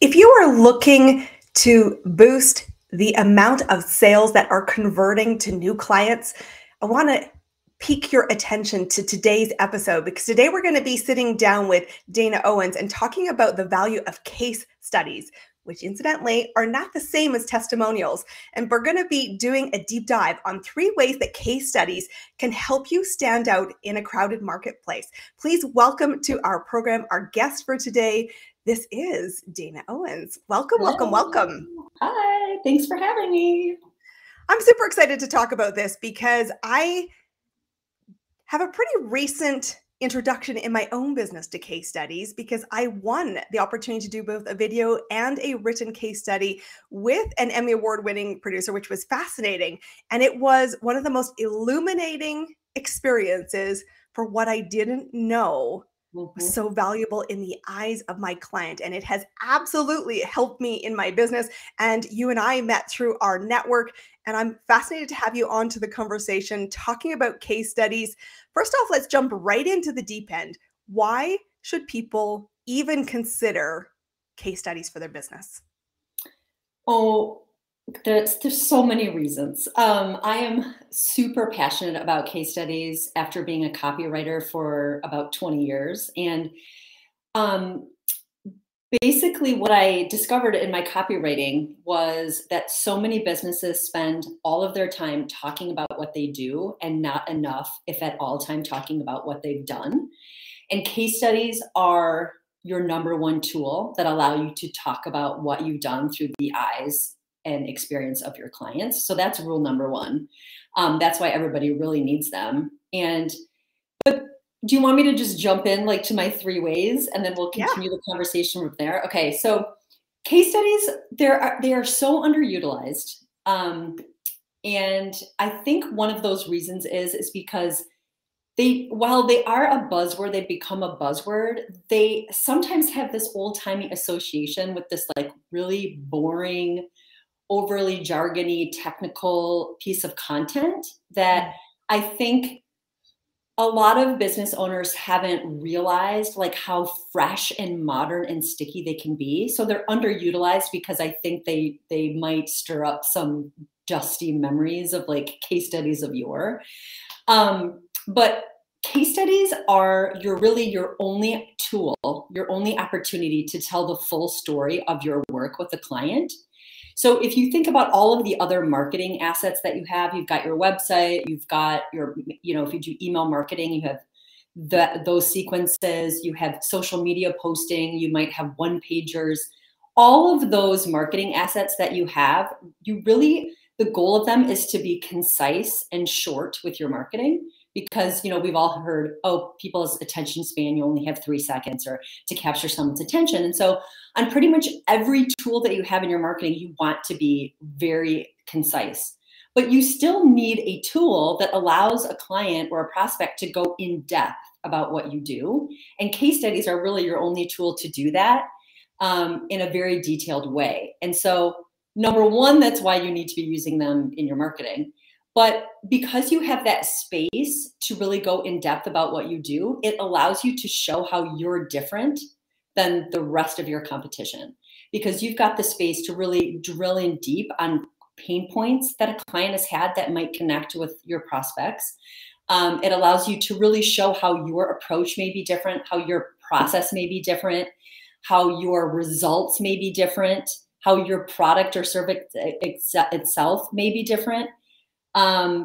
If you are looking to boost the amount of sales that are converting to new clients, I want to pique your attention to today's episode because today we're going to be sitting down with Dana Owens and talking about the value of case studies, which incidentally are not the same as testimonials. And we're going to be doing a deep dive on 3 ways that case studies can help you stand out in a crowded marketplace. Please welcome to our program our guest for today. This is Dana Owens. Welcome, Hello. welcome, welcome. Hi, thanks for having me. I'm super excited to talk about this because I have a pretty recent introduction in my own business to case studies because I won the opportunity to do both a video and a written case study with an Emmy Award-winning producer, which was fascinating. And it was one of the most illuminating experiences for what I didn't know was so valuable in the eyes of my client. And it has absolutely helped me in my business. And you and I met through our network. And I'm fascinated to have you on to the conversation talking about case studies. First off, let's jump right into the deep end. Why should people even consider case studies for their business? Oh, there's so many reasons. I am super passionate about case studies after being a copywriter for about 20 years. And basically what I discovered in my copywriting was that so many businesses spend all of their time talking about what they do and not enough, if at all, time talking about what they've done. And case studies are your #1 tool that allow you to talk about what you've done through the eyes and experience of your clients. So that's rule #1. That's why everybody really needs them. But do you want me to just jump in to my 3 ways and then we'll continue the conversation from there? Okay, so case studies, they are so underutilized. And I think one of those reasons is because while they are a buzzword, they've become a buzzword, they sometimes have this old-timey association with this really boring, overly jargony, technical piece of content that I think a lot of business owners haven't realized how fresh and modern and sticky they can be. So they're underutilized because I think they might stir up some dusty memories of case studies of yore. But case studies are your only tool, your only opportunity to tell the full story of your work with a client. So if you think about all of the other marketing assets that you have, you've got your website, you've got your, if you do email marketing, you have those sequences, you have social media posting, you might have one-pagers, all of those marketing assets that you have, the goal of them is to be concise and short with your marketing. Because, we've all heard, people's attention span, you only have 3 seconds or to capture someone's attention. And so on pretty much every tool that you have in your marketing, you want to be very concise. But you still need a tool that allows a client or a prospect to go in depth about what you do. And case studies are really your only tool to do that in a very detailed way. And so #1, that's why you need to be using them in your marketing. But because you have that space to really go in depth about what you do, it allows you to show how you're different than the rest of your competition. Because you've got the space to really drill in deep on pain points that a client has had that might connect with your prospects. It allows you to really show how your approach may be different, how your process may be different, how your results may be different, how your product or service itself may be different.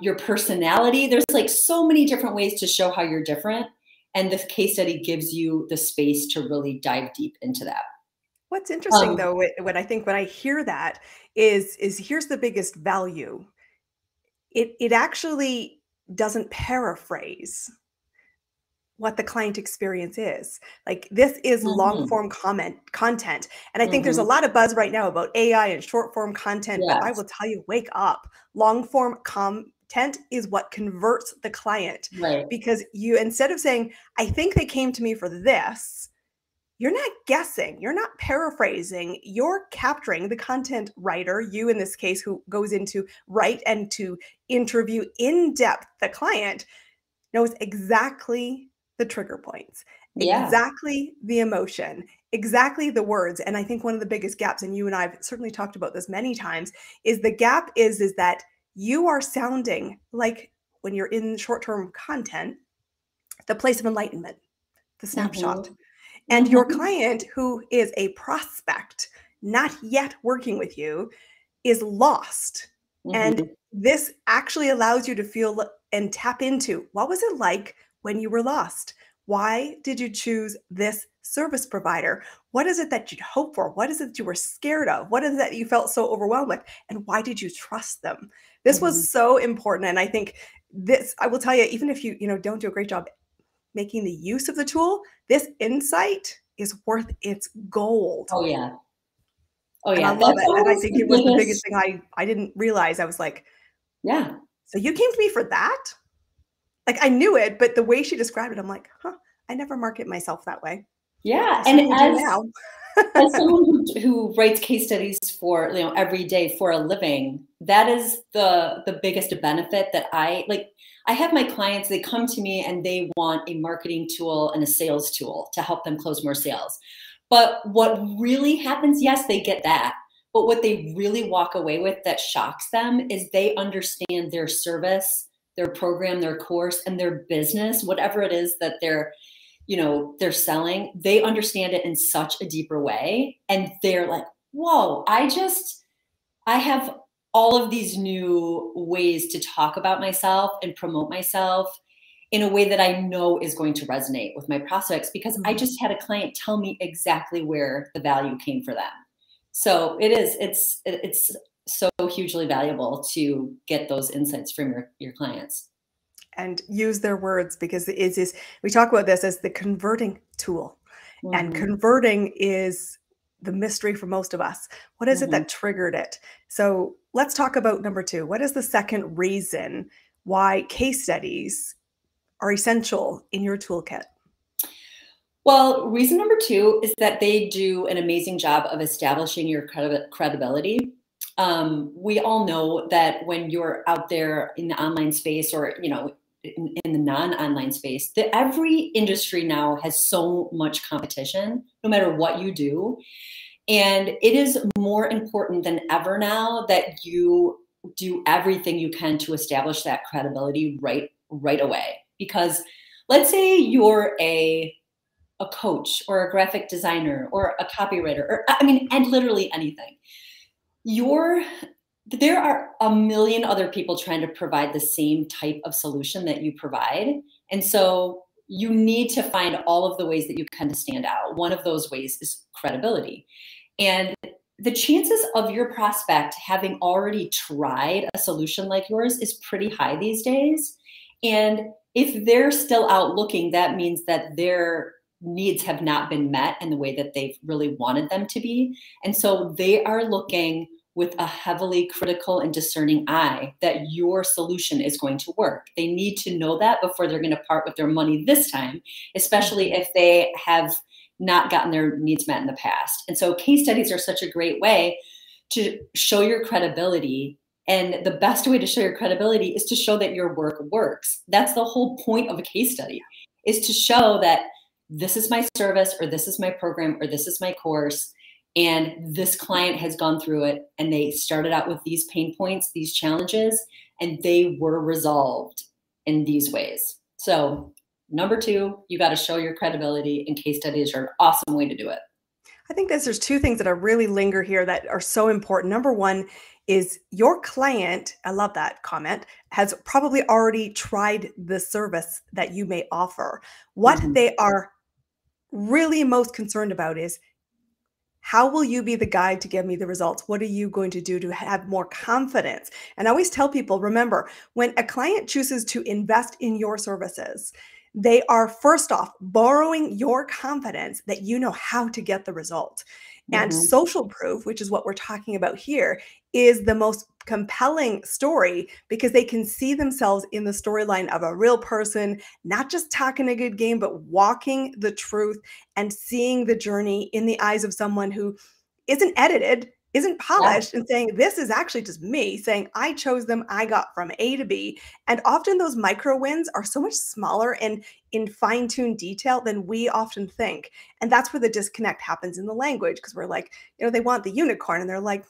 Your personality. There's so many different ways to show how you're different. And this case study gives you the space to really dive deep into that. What's interesting though, when I hear that is here's the biggest value. It actually doesn't paraphrase what the client experience is. This is long form content. And I think there's a lot of buzz right now about AI and short form content, but I will tell you, wake up. Long form content is what converts the client. Right. Because instead of saying, I think they came to me for this, you're not guessing, you're not paraphrasing, you're capturing the content writer, you in this case, who goes into write and to interview in depth the client, knows exactly the trigger points, exactly the emotion, exactly the words. And I think one of the biggest gaps, and you and I have certainly talked about this many times, is the gap is that you are sounding like, when you're in short-term content, the place of enlightenment, the snapshot. Mhm. And your Mhm. client, who is a prospect, not yet working with you, is lost. And Mhm. this actually allows you to feel and tap into, what was it like when you were lost? Why did you choose this service provider? What is it that you'd hope for? What is it you were scared of? What is it that you felt so overwhelmed with? And why did you trust them? This was Mhm. so important. And I think this, I will tell you, even if you don't do a great job making the use of the tool, this insight is worth its gold. Oh yeah. Oh And I yeah. love That's it. And I always think the it was the biggest biggest. thing I didn't realize. I was like, Yeah. so you came to me for that? Like, I knew it, but the way she described it, I'm like, huh, I never market myself that way. Yeah. I And certainly do now. as someone who writes case studies for, every day for a living, that is the biggest benefit that I like. I have my clients, they come to me and they want a marketing tool and a sales tool to help them close more sales. But what really happens, yes, they get that. But what they really walk away with that shocks them is they understand their service, their program, their course, and their business, whatever it is that they're selling, they understand it in such a deeper way. And they're like, whoa, I have all of these new ways to talk about myself and promote myself in a way that I know is going to resonate with my prospects, because I Mhm. just had a client tell me exactly where the value came for them. So it's so hugely valuable to get those insights from your clients. And use their words, because it is we talk about this as the converting tool. And Hmm. converting is the mystery for most of us. What is it Hmm. that triggered it? So let's talk about number two. What is the second reason why case studies are essential in your toolkit? Well, reason number two is that they do an amazing job of establishing your credibility. We all know that when you're out there in the online space, or in the non-online space, that every industry now has so much competition, no matter what you do. And it is more important than ever now that you do everything you can to establish that credibility right away. Because let's say you're a coach or a graphic designer or a copywriter, or I mean, and literally anything. You're There are a million other people trying to provide the same type of solution that you provide. And so you need to find all of the ways that you can to stand out. One of those ways is credibility. And the chances of your prospect having already tried a solution like yours is pretty high these days. And if they're still out looking, that means that their needs have not been met in the way that they've really wanted them to be. And so they are looking with a heavily critical and discerning eye that your solution is going to work. They need to know that before they're going to part with their money this time, especially Mhm. if they have not gotten their needs met in the past. And so case studies are such a great way to show your credibility. And the best way to show your credibility is to show that your work works. That's the whole point of a case study, is to show that this is my service, or this is my program, or this is my course. And this client has gone through it, and they started out with these pain points, these challenges, and they were resolved in these ways. So number two, you got to show your credibility, and case studies are an awesome way to do it. I think there's two things that are really linger here that are so important. Number one is your client, I love that comment, has probably already tried the service that you may offer. What Mhm. they are really most concerned about is, how will you be the guide to give me the results? What are you going to do to have more confidence? And I always tell people, remember, when a client chooses to invest in your services, they are first off borrowing your confidence that you know how to get the result. And Mhm. social proof, which is what we're talking about here, is the most compelling story, because they can see themselves in the storyline of a real person, not just talking a good game, but walking the truth and seeing the journey in the eyes of someone who isn't edited. isn't Yeah. polished and saying, this is actually just me saying, I chose them, I got from A to B. And often those micro wins are so much smaller and in fine-tuned detail than we often think. And that's where the disconnect happens in the language, because we're like, they want the unicorn, and they're like,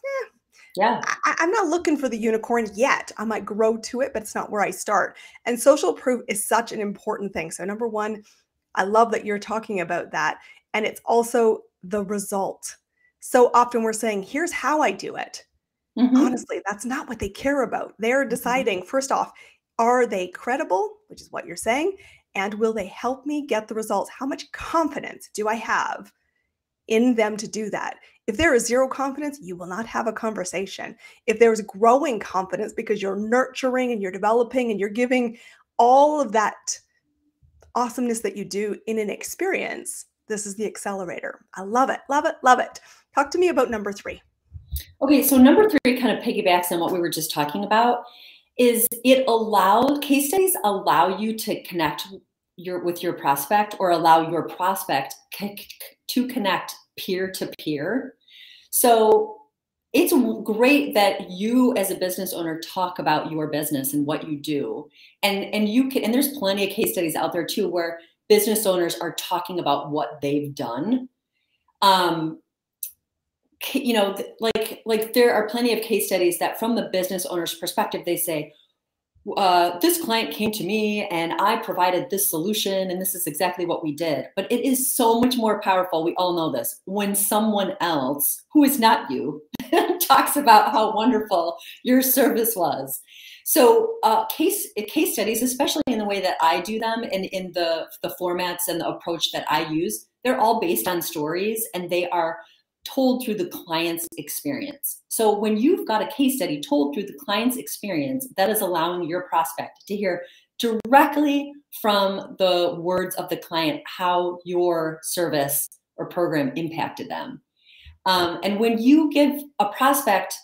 Yeah. I'm not looking for the unicorn yet. I might grow to it, but it's not where I start. And social proof is such an important thing. So number one, I love that you're talking about that. And it's also the result. So often we're saying, here's how I do it. Hmm. Honestly, that's not what they care about. They're Hmm. deciding, first off, are they credible, which is what you're saying? And will they help me get the results? How much confidence do I have in them to do that? If there is zero confidence, you will not have a conversation. If there is growing confidence because you're nurturing and you're developing and you're giving all of that awesomeness that you do in an experience, this is the accelerator. I love it, love it, love it. Talk to me about number three. Okay, so number three kind of piggybacks on what we were just talking about. Is it allows case studies allow you to connect with your prospect, or allow your prospect to connect peer to peer. So it's great that you as a business owner talk about your business and what you do. And you can, and there's plenty of case studies out there too where business owners are talking about what they've done. Um, like there are plenty of case studies that from the business owner's perspective, they say, this client came to me and I provided this solution and this is exactly what we did. But it is so much more powerful, we all know this, when someone else who is not you talks about how wonderful your service was. So case studies, especially in the way that I do them and in the formats and the approach that I use, they're all based on stories, and they are told through the client's experience. So when you've got a case study told through the client's experience, that is allowing your prospect to hear directly from the words of the client how your service or program impacted them. And when you give a prospect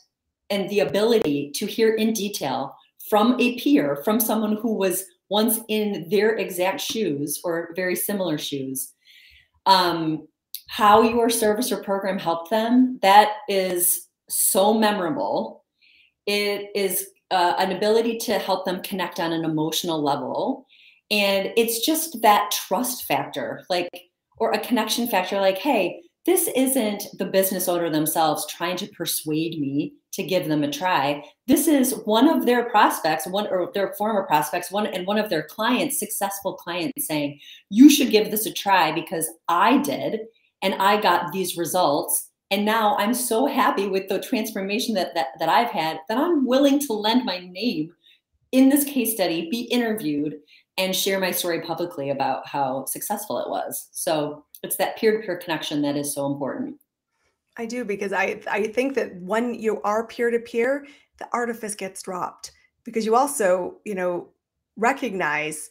and the ability to hear in detail from a peer, from someone who was once in their exact shoes or very similar shoes, how your service or program helped them, that is so memorable. It is an ability to help them connect on an emotional level. And it's just that trust factor, like, or a connection factor, like, hey, this isn't the business owner themselves trying to persuade me to give them a try. This is one of their prospects, one or their former prospects, one of their clients, successful clients, saying, you should give this a try because I did, and I got these results. And now I'm so happy with the transformation that I've had that I'm willing to lend my name in this case study, be interviewed, and share my story publicly about how successful it was. So it's that peer-to-peer connection that is so important. I do, because I think that when you are peer to peer, the artifice gets dropped, because you also, recognize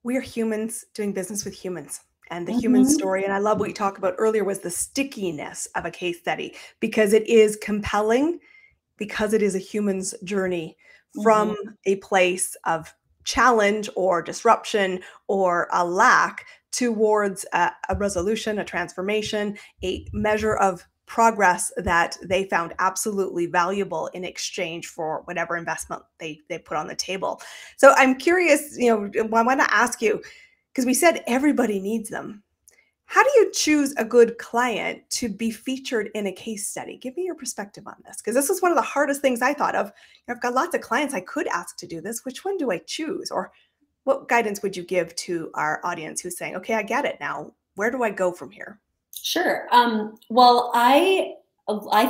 we are humans doing business with humans, and the human Mm-hmm. story. And I love what you talked about earlier was the stickiness of a case study, because it is compelling, because it is a human's journey Mm-hmm. from a place of challenge or disruption or a lack towards a resolution, a transformation, a measure of progress that they found absolutely valuable in exchange for whatever investment they put on the table. So I'm curious, I want to ask you, because we said everybody needs them. How do you choose a good client to be featured in a case study? Give me your perspective on this, because this is one of the hardest things I thought of. I've got lots of clients I could ask to do this. Which one do I choose? Or what guidance would you give to our audience who's saying, okay, I get it now. Where do I go from here? Sure. Well, I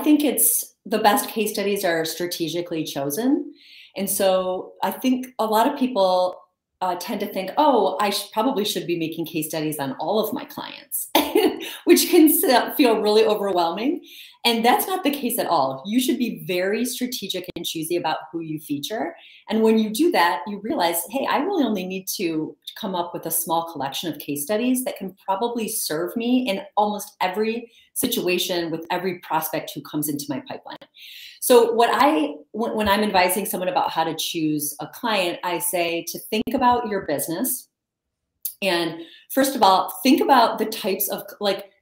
think it's the best case studies are strategically chosen, and so I think a lot of people tend to think, oh, probably should be making case studies on all of my clients, which can feel really overwhelming. And that's not the case at all. You should be very strategic and choosy about who you feature. And when you do that, you realize, hey, I really only need to come up with a small collection of case studies that can probably serve me in almost every situation with every prospect who comes into my pipeline. So when I'm advising someone about how to choose a client, I say to think about your business. And first of all, think about the types of, like,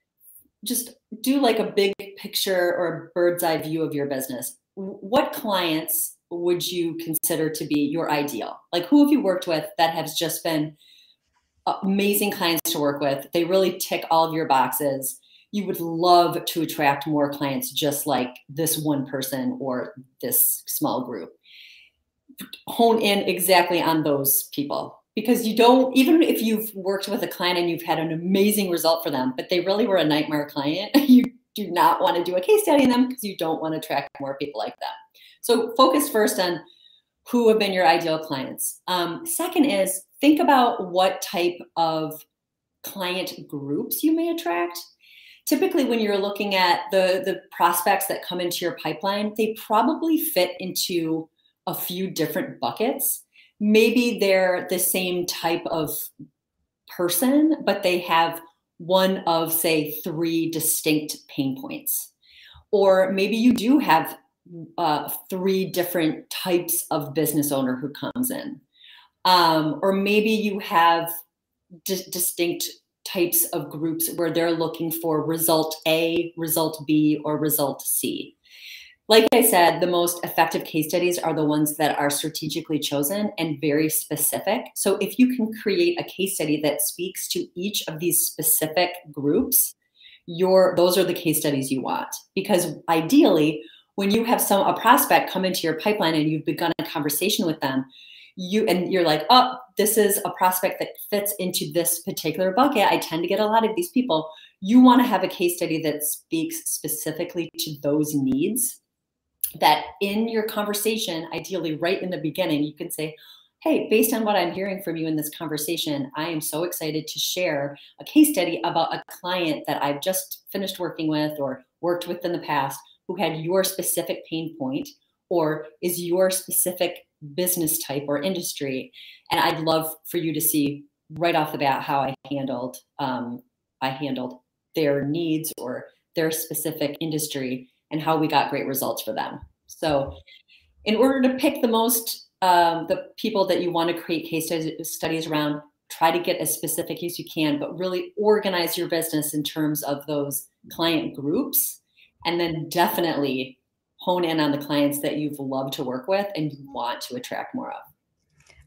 just do like a big picture or a bird's eye view of your business. What clients would you consider to be your ideal? Like, who have you worked with that has just been amazing clients to work with? They really tick all of your boxes. You would love to attract more clients just like this one person or this small group. Hone in exactly on those people, because you don't, even if you've worked with a client and you've had an amazing result for them, but they really were a nightmare client, you do not want to do a case study on them because you don't want to attract more people like that. So focus first on who have been your ideal clients. Second is think about what type of client groups you may attract. Typically, when you're looking at the prospects that come into your pipeline, they probably fit into a few different buckets. Maybe they're the same type of person, but they have one of, say, 3 distinct pain points. Or maybe you do have 3 different types of business owner who comes in. Or maybe you have distinct types of groups where they're looking for result A, result B, or result C. Like I said, the most effective case studies are the ones that are strategically chosen and very specific. So if you can create a case study that speaks to each of these specific groups, those are the case studies you want. Because ideally, when you have a prospect come into your pipeline and you've begun a conversation with them, you're like, oh, this is a prospect that fits into this particular bucket. I tend to get a lot of these people. You want to have a case study that speaks specifically to those needs, that in your conversation, ideally right in the beginning, you can say, hey, based on what I'm hearing from you in this conversation, I am so excited to share a case study about a client that I've just finished working with or worked with in the past who had your specific pain point or is your specific business type or industry. And I'd love for you to see right off the bat how I handled their needs or their specific industry and how we got great results for them. So in order to pick the people that you want to create case studies around, try to get as specific as you can, but really organize your business in terms of those client groups. And then definitely hone in on the clients that you've loved to work with and you want to attract more of.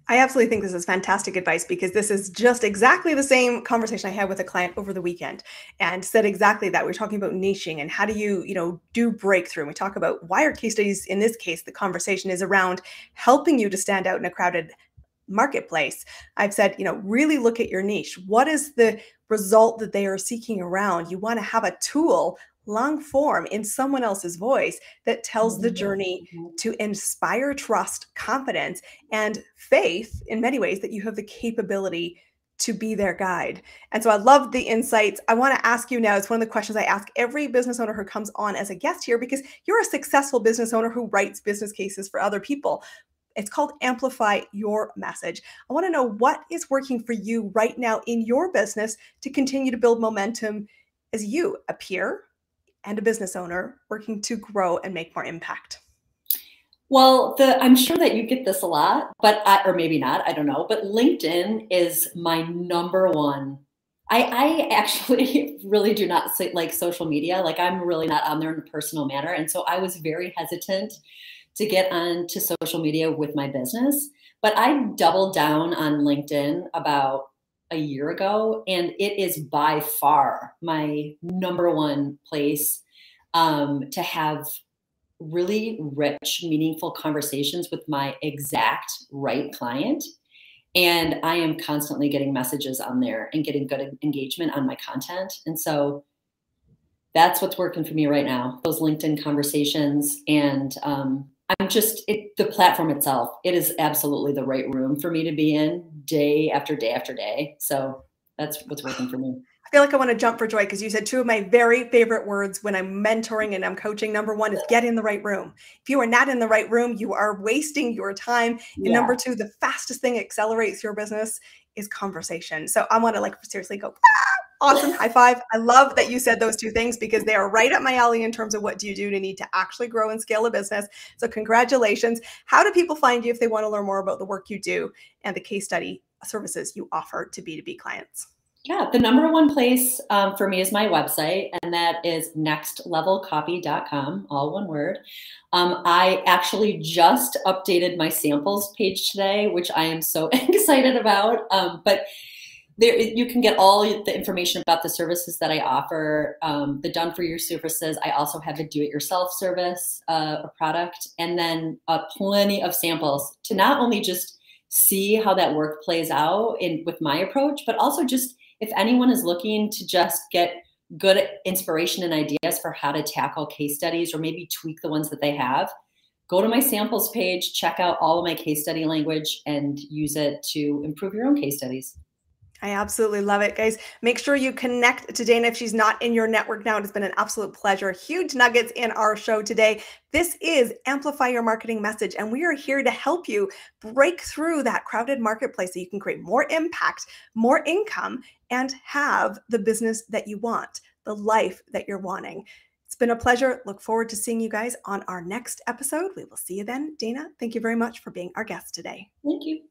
I absolutely think this is fantastic advice, because this is just exactly the same conversation I had with a client over the weekend and said exactly that. We're talking about niching and how do you do breakthrough. And we talk about why are case studies, in this case, the conversation is around helping you to stand out in a crowded marketplace. I've said, really look at your niche. What is the result that they are seeking around? You want to have a tool, long form, in someone else's voice that tells the journey to inspire trust, confidence, and faith in many ways that you have the capability to be their guide. And so I love the insights. I want to ask you now, it's one of the questions I ask every business owner who comes on as a guest here, because you're a successful business owner who writes business cases for other people. It's called Amplify Your Message. I want to know what is working for you right now in your business to continue to build momentum as you, a peer and a business owner, working to grow and make more impact. Well, I'm sure that you get this a lot, or maybe not, I don't know, but LinkedIn is my number one. I actually really do not like social media. Like, I'm really not on there in a personal manner. And so I was very hesitant to get onto social media with my business, but I doubled down on LinkedIn about a year ago, and it is by far my number one place to have really rich, meaningful conversations with my exact right client. And I am constantly getting messages on there and getting good engagement on my content. And so that's what's working for me right now, those LinkedIn conversations. And the platform itself, it is absolutely the right room for me to be in day after day after day. So that's what's working for me. I feel like I want to jump for joy, because you said 2 of my very favorite words when I'm mentoring and I'm coaching. Number 1 is get in the right room. If you are not in the right room, you are wasting your time. And number 2, the fastest thing that accelerates your business is conversation. So I want to seriously go, awesome, high five. I love that you said those 2 things, because they are right up my alley in terms of what do you do to need to actually grow and scale a business. So congratulations. How do people find you if they want to learn more about the work you do and the case study services you offer to B2B clients? Yeah, the number one place for me is my website, and that is nextlevelcopy.com, all one word. I actually just updated my samples page today, which I am so excited about. But there, you can get all the information about the services that I offer, the done for you services. I also have a do-it-yourself service, a product, and then plenty of samples to not only just see how that work plays out with my approach, but also just if anyone is looking to just get good inspiration and ideas for how to tackle case studies or maybe tweak the ones that they have, go to my samples page, check out all of my case study language, and use it to improve your own case studies. I absolutely love it, guys. Make sure you connect to Dana if she's not in your network now. It has been an absolute pleasure. Huge nuggets in our show today. This is Amplify Your Marketing Message, and we are here to help you break through that crowded marketplace so you can create more impact, more income, and have the business that you want, the life that you're wanting. It's been a pleasure. Look forward to seeing you guys on our next episode. We will see you then. Dana, thank you very much for being our guest today. Thank you.